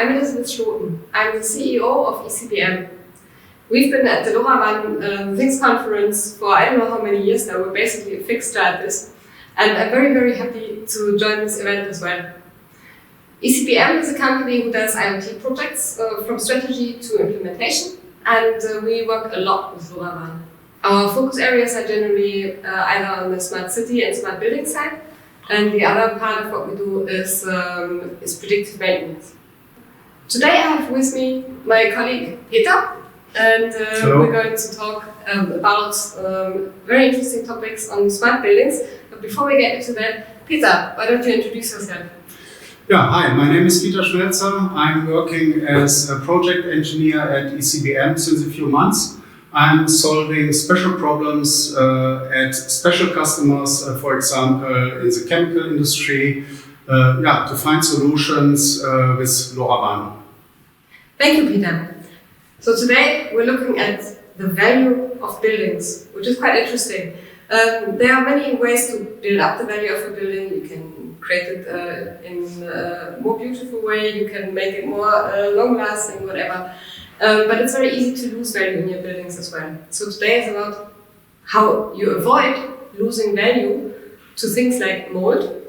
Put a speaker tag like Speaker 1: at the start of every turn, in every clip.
Speaker 1: I'm Elisabeth Scholen. I'm the CEO of ECBM. We've been at the LoRaWAN Things Conference for I don't know how many years now. We're basically a fixture at this. And I'm very, very happy to join this event as well. ECBM is a company who does IoT projects from strategy to implementation. And we work a lot with LoRaWAN. Our focus areas are generally either on the smart city and smart building side. And the other part of what we do is predictive maintenance. Today I have with me my colleague Peter, and we're going to talk about very interesting topics on smart buildings. But before we get into that, Peter, why don't you introduce yourself?
Speaker 2: Yeah, hi, my name is Peter Schmelzer. I'm working as a project engineer at ECBM since a few months. I'm solving special problems at special customers, for example, in the chemical industry, to find solutions with LoRaWAN.
Speaker 1: Thank you, Peter. So today we're looking at the value of buildings, which is quite interesting. There are many ways to build up the value of a building. You can create it in a more beautiful way, you can make it more long-lasting, whatever. But it's very easy to lose value in your buildings as well. So today is about how you avoid losing value to things like mold,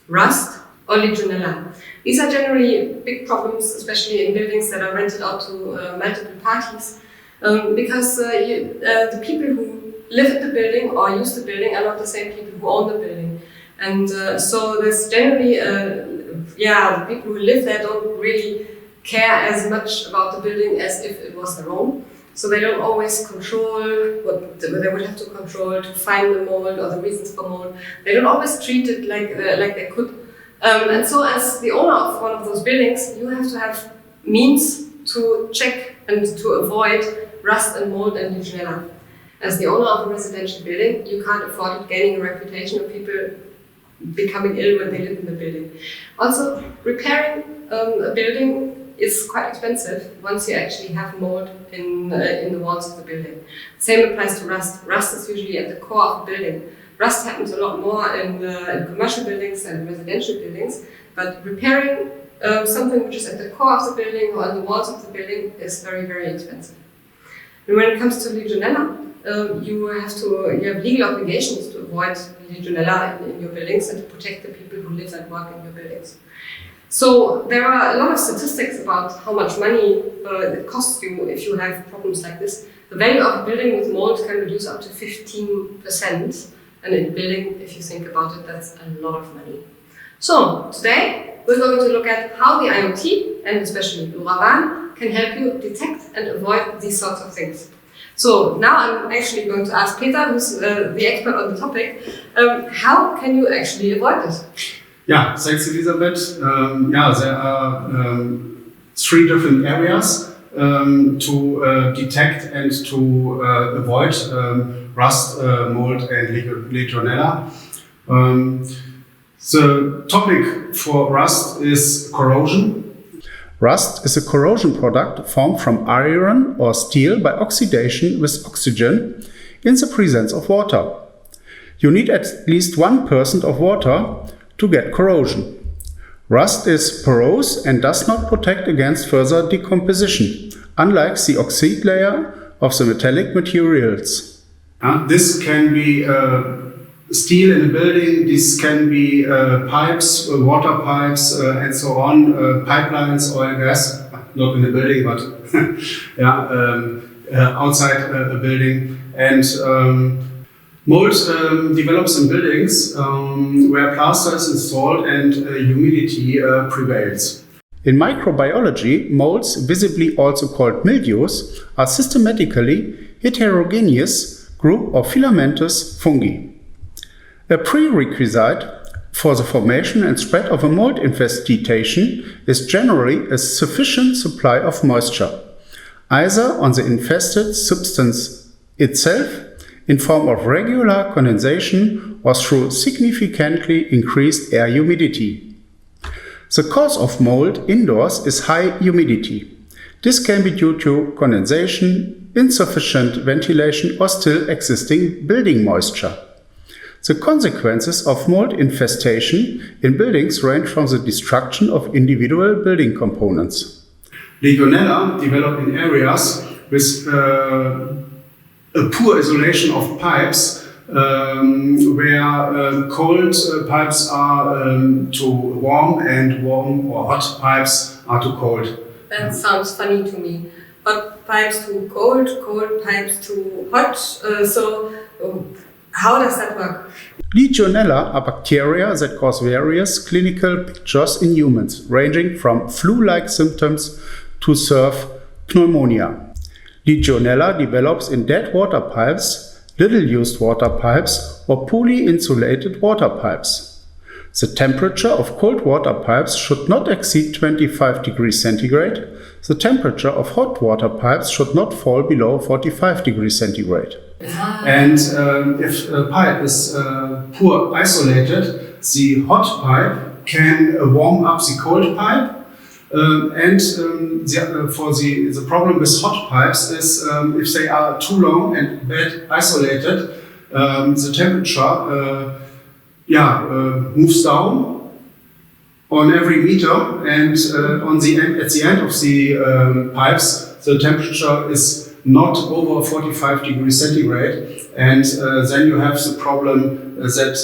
Speaker 1: rust, or legionella. These are generally big problems, especially in buildings that are rented out to multiple parties, because the people who live in the building or use the building are not the same people who own the building. And so there's generally, the people who live there don't really care as much about the building as if it was their own. So they don't always control what they would have to control to find the mold or the reasons for mold. They don't always treat it like they could. And so as the owner of one of those buildings, you have to have means to check and to avoid rust and mold and legionella. As the owner of a residential building, you can't afford gaining a reputation of people becoming ill when they live in the building. Also, repairing a building is quite expensive once you actually have mold in the walls of the building. Same applies to rust. Rust is usually at the core of a building. Rust happens a lot more in commercial buildings than residential buildings, but repairing something which is at the core of the building or on the walls of the building is very, very expensive. And when it comes to legionella, you have legal obligations to avoid legionella in your buildings and to protect the people who live and work in your buildings. So there are a lot of statistics about how much money it costs you if you have problems like this. The value of a building with mold can reduce up to 15%. And in building, if you think about it, that's a lot of money. So today we're going to look at how the IoT, and especially LoRaWAN, can help you detect and avoid these sorts of things. So now I'm actually going to ask Peter, who's the expert on the topic, how can you actually avoid this?
Speaker 2: Yeah, thanks, Elisabeth. There are three different areas to detect and to avoid rust, mold, and legionella. The topic for rust is corrosion. Rust is a corrosion product formed from iron or steel by oxidation with oxygen in the presence of water. You need at least 1% of water to get corrosion. Rust is porous and does not protect against further decomposition, unlike the oxide layer of the metallic materials. This can be steel in a building, this can be pipes, water pipes, and so on, pipelines, oil, gas, not in a building, but outside a building. And mold develops in buildings where plaster is installed and humidity prevails. In microbiology, molds, visibly also called mildews, are systematically heterogeneous group of filamentous fungi. A prerequisite for the formation and spread of a mold infestation is generally a sufficient supply of moisture, either on the infested substance itself in form of regular condensation or through significantly increased air humidity. The cause of mold indoors is high humidity. This can be due to condensation, insufficient ventilation, or still existing building moisture. The consequences of mold infestation in buildings range from the destruction of individual building components. Legionella develop in areas with a poor isolation of pipes, where cold pipes are too warm and warm or hot pipes are too cold.
Speaker 1: That sounds funny to me. Hot pipes too cold, cold pipes too hot. How does that work?
Speaker 2: Legionella are bacteria that cause various clinical pictures in humans, ranging from flu-like symptoms to severe pneumonia. Legionella develops in dead water pipes, little used water pipes, or poorly insulated water pipes. The temperature of cold water pipes should not exceed 25 degrees centigrade. The temperature of hot water pipes should not fall below 45 degrees centigrade. And if a pipe is poor isolated, the hot pipe can warm up the cold pipe. The problem with hot pipes is if they are too long and bad isolated, the temperature moves down on every meter, and at the end of the pipes, the temperature is not over 45 degrees centigrade, and then you have the problem that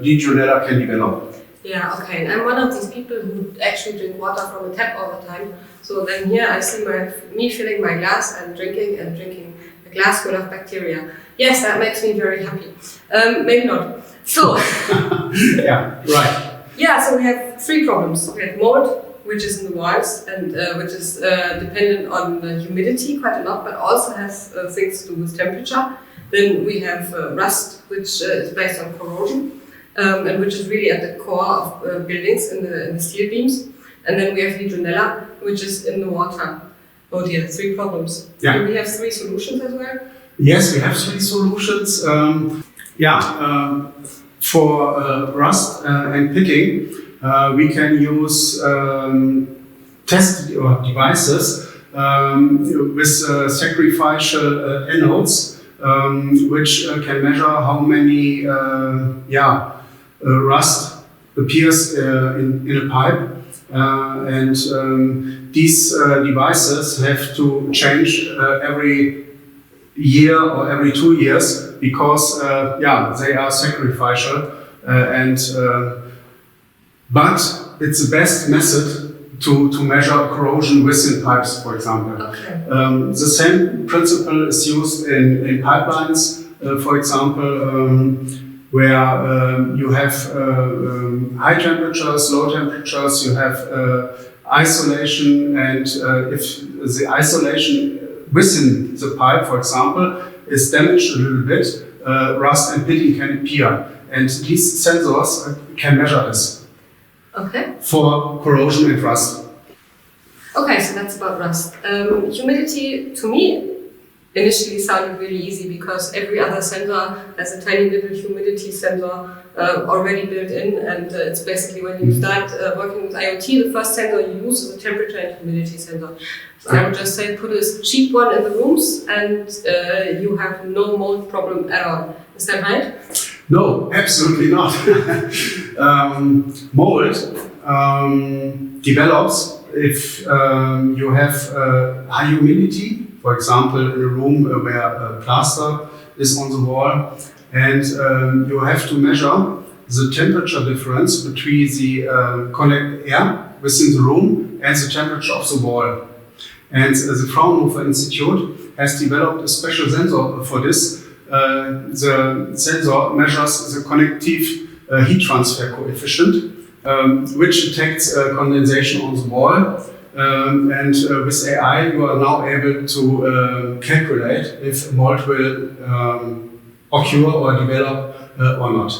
Speaker 2: Legionella can develop.
Speaker 1: Yeah, okay. And I'm one of these people who actually drink water from a tap all the time. So then here I see me filling my glass and drinking a glass full of bacteria. Yes, that makes me very happy. Maybe not. So.
Speaker 2: Yeah, right.
Speaker 1: Yeah, so we have three problems. We have mold, which is in the walls and which is dependent on humidity quite a lot, but also has things to do with temperature. Then we have rust, which is based on corrosion. And which is really at the core of buildings in the steel beams. And then we have legionella, which is in the water. Oh dear, three problems.
Speaker 2: Yeah.
Speaker 1: Do we have three solutions as well?
Speaker 2: Yes, we have three solutions. For rust and pitting, we can use test devices with sacrificial anodes, which can measure how many rust appears in a pipe, and these devices have to change every year or every 2 years because they are sacrificial, but it's the best method to measure corrosion within pipes, for example.
Speaker 1: Okay.
Speaker 2: The same principle is used in pipelines, for example, where you have high temperatures, low temperatures, you have isolation, and if the isolation within the pipe, for example, is damaged a little bit, rust and pitting can appear. And these sensors can measure this.
Speaker 1: Okay.
Speaker 2: For corrosion and rust.
Speaker 1: Okay, so that's about rust. Humidity, to me, initially sounded really easy because every other sensor has a tiny little humidity sensor already built in, and it's basically when you start working with IoT, the first sensor you use is a temperature and humidity sensor. So I would just say put a cheap one in the rooms and you have no mold problem at all. Is that right?
Speaker 2: No, absolutely not. Mold develops if you have high humidity. For example, in a room where a plaster is on the wall, and you have to measure the temperature difference between the connected air within the room and the temperature of the wall. And the Fraunhofer Institute has developed a special sensor for this. The sensor measures the connective heat transfer coefficient, which detects condensation on the wall. And with AI, you are now able to calculate if mold will occur or develop or not.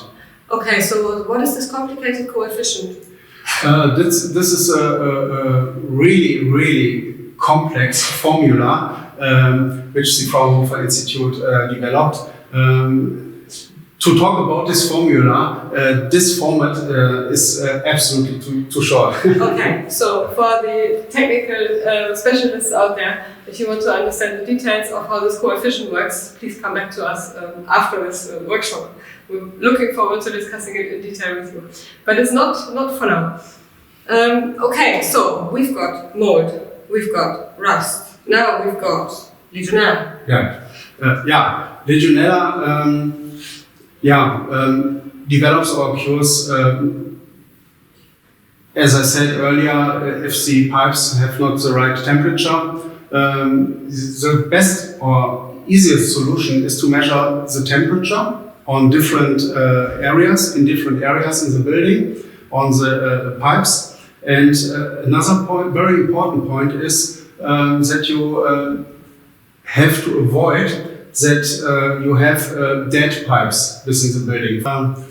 Speaker 1: Okay, so what is this complicated coefficient?
Speaker 2: This is a really, really complex formula which the Fraunhofer Institute developed. To talk about this formula, this format is absolutely too short.
Speaker 1: Okay, so for the technical specialists out there, if you want to understand the details of how this coefficient works, please come back to us after this workshop. We're looking forward to discussing it in detail with you. But it's not for now. Okay, so we've got mold. we've got rust. Now we've got legionella.
Speaker 2: Legionella develops or occurs, as I said earlier, if the pipes have not the right temperature. The best or easiest solution is to measure the temperature on different areas in the building, on the pipes. And another point, very important point, is that you have to avoid that you have dead pipes within the building.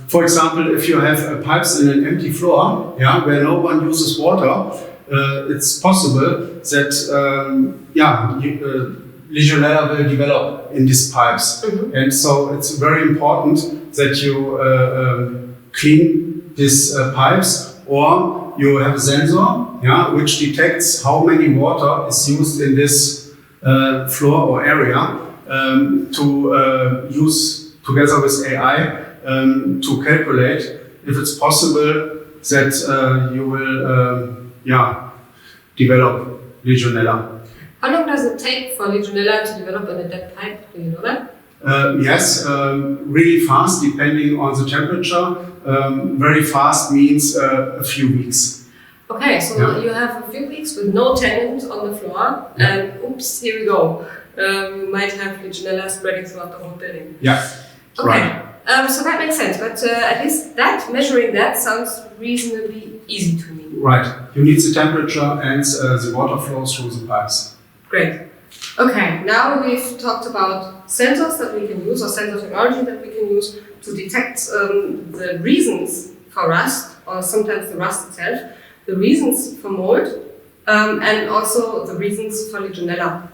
Speaker 2: For example, if you have pipes in an empty floor, where no one uses water, it's possible that legionella will develop in these pipes. Mm-hmm. And so it's very important that you clean these pipes, or you have a sensor which detects how many water is used in this floor or area, to use together with AI to calculate if it's possible that you will develop legionella.
Speaker 1: How long does it take for legionella to develop in a dead pipe? Do you know that?
Speaker 2: Yes, really fast, depending on the temperature. Very fast means a few weeks.
Speaker 1: Okay, so you have a few weeks with no tenant on the floor, and oops, here we go. You might have legionella spreading throughout the whole building.
Speaker 2: Yeah,
Speaker 1: okay.
Speaker 2: Right.
Speaker 1: So that makes sense, but at least measuring that sounds reasonably easy to me.
Speaker 2: Right. You need the temperature and the water flows through the pipes.
Speaker 1: Great. Okay, now we've talked about sensors that we can use, or sensor technology that we can use to detect the reasons for rust, or sometimes the rust itself, the reasons for mold, and also the reasons for legionella.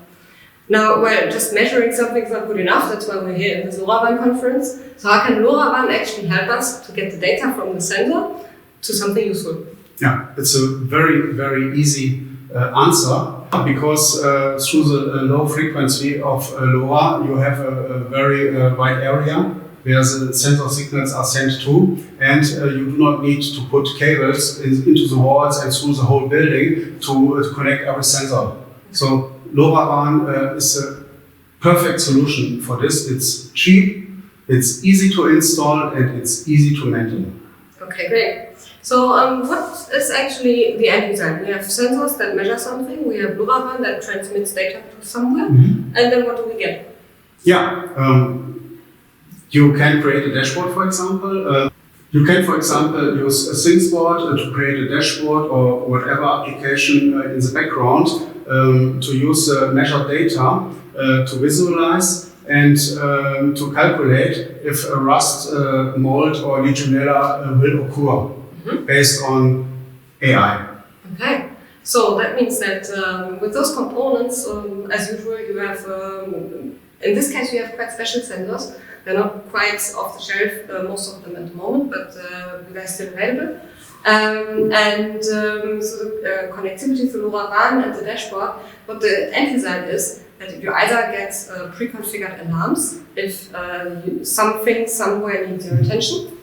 Speaker 1: Now, just measuring something is not good enough. That's why we're here in this LoRaWAN conference. So how can LoRaWAN actually help us to get the data from the sensor to something useful?
Speaker 2: Yeah, it's a very, very easy answer, because through the low frequency of LoRa, you have a very wide area where the sensor signals are sent to, and you do not need to put cables into the walls and through the whole building to connect every sensor. So LoRaWAN is a perfect solution for this. It's cheap, it's easy to install, and it's easy to maintain.
Speaker 1: Okay, great. So what is actually the end result? We have sensors that measure something, we have LoRaWAN that transmits data to somewhere, and then what do we get?
Speaker 2: You can create a dashboard, for example. You can, for example, use a ThingsBoard to create a dashboard or whatever application in the background to use measured data to visualize and to calculate if a rust, mold, or legionella will occur based on AI. Okay.
Speaker 1: So that means that with those components, as usual, you have, in this case, you have quite special sensors. They're not quite off the shelf, most of them at the moment, but they're still available. So the connectivity to LoRaWAN and the dashboard, what the end result is that you either get pre-configured alarms if something somewhere needs your attention,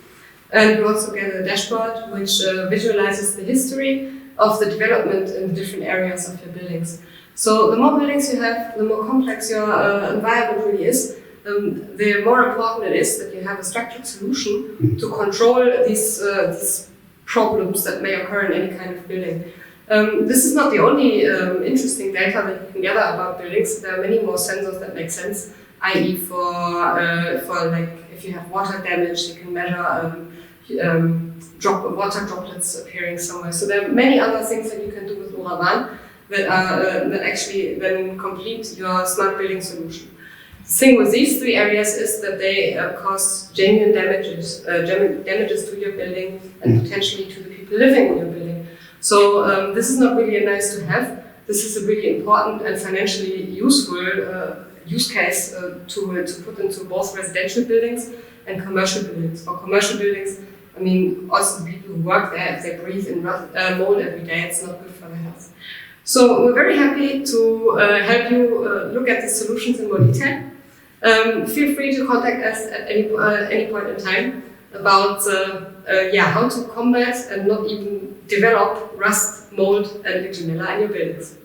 Speaker 1: and you also get a dashboard which visualizes the history of the development in the different areas of your buildings. So the more buildings you have, the more complex your environment really is, the more important it is that you have a structured solution to control these problems that may occur in any kind of building. This is not the only interesting data that you can gather about buildings. There are many more sensors that make sense, i.e. for like if you have water damage, you can measure water droplets appearing somewhere. So there are many other things that you can do with LoRaWAN that actually then complete your smart building solution. The thing with these three areas is that they cause genuine damages to your building and potentially to the people living in your building. So this is not really a nice to have. This is a really important and financially useful use case to put into both residential buildings and commercial buildings. For commercial buildings, I mean, also the people who work there, if they breathe in mold every day, it's not good for their health. So we're very happy to help you look at these solutions in more detail. Feel free to contact us at any point in time about how to combat and not even develop rust, mold, and legionella in your buildings.